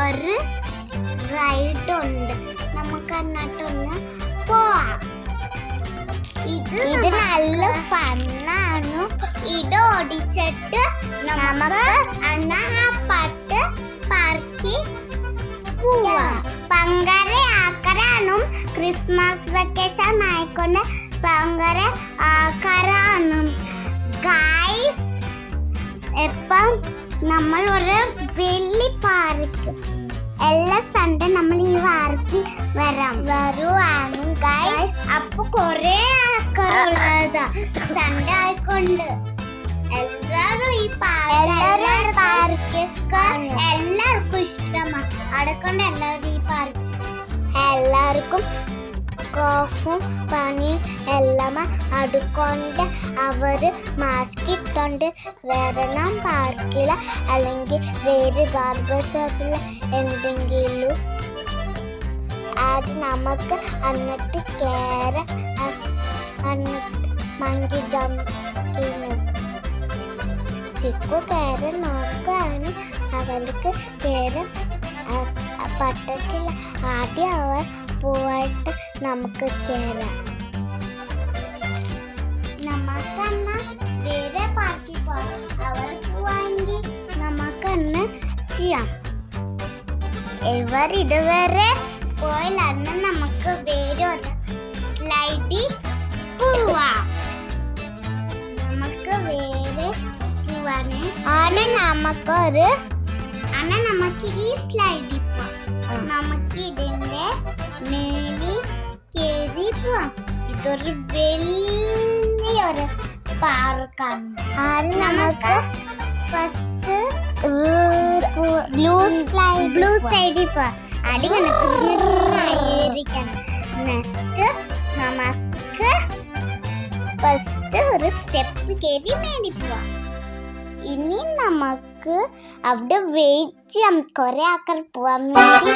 ഒരു റൈഡ് ഉണ്ട്. നമുക്ക് അങ്ങോട്ടൊന്ന് പോവാം. ഇത് നല്ല ഫണ്ണാണ്. ഇത് ഓടിച്ചിട്ട് നമുക്ക് അണ്ണാപ്പട്ട് പാർക്കിൽ പോവാം. ഭയങ്കര ആൾക്കാരാണ്. ക്രിസ്മസ് വെക്കേഷൻ ആയിക്കൊണ്ട് ഭയങ്കര ആൾക്കാരാണ് ഗൈസ്. ഇപ്പം നമ്മൾ ഒരു വലിയ പാർക്ക് എല്ലാ സൺഡേ നമ്മൾ ഈ പാർക്കിൽ വരുവാണ് ഗൈസ്. അപ്പൊ കൊറേ ആൾക്കാരുള്ളതാ സൺഡേ ആയിക്കൊണ്ട് എല്ലാരും ഈ പാർക്ക് എല്ലാവർക്കും ഇഷ്ടമാണ്. അടക്കൊണ്ട് എല്ലാവരും ഈ പാർക്ക് എല്ലാവർക്കും കോഫും പനിയും എല്ലാം അതുകൊണ്ട് അവര് മാസ്ക് ഇട്ടോണ്ട് വരണം പാർക്കിൽ. അല്ലെങ്കിൽ വേറെ ബാർബർ ഷോപ്പിൽ എന്തെങ്കിലും അത് നമുക്ക് എന്നിട്ട് കയറാം. എന്നിട്ട് മങ്കി ജമ്പിങ് ചിക്കു കയറാൻ നോക്കുകയാണ്. അവർക്ക് കയറാൻ പറ്റത്തില്ല. ആദ്യം അവർ പോയിട്ട് നമുക്ക് കയറാം. നമുക്കന്ന് വേറെ പാർക്കിൽ പോകാം. അവർ പോവാമെങ്കിൽ നമുക്കന്ന് ചെയ്യാം. ഇവർ ഇതുവരെ പോയാലന്ന് നമുക്ക് വേറെ ഒരു സ്ലൈഡിൽ പോവാം. നമുക്ക് വേറെ പോവാണ്. നമുക്ക് ഈ സ്ലൈഡിൽ പോവാം. നമുക്ക് ഇതിന്റെ മേലിൽ കയറി പോവാം. ഇതൊരു വലിയൊരു പാർക്കാണ്. നമുക്ക് ഫസ്റ്റ് ബ്ലൂ സൈഡിൽ പോവാം. അതിങ്ങനെ നെക്സ്റ്റ് നമുക്ക് ഫസ്റ്റ് ഒരു സ്റ്റെപ്പ് കയറി മേലിൽ പോവാം. ഇനി നമുക്ക് അവിടെ വെയിറ്റ് ചെയ്യാം. കുറെ ആൾക്കാർ പോവാൻ വേണ്ടി.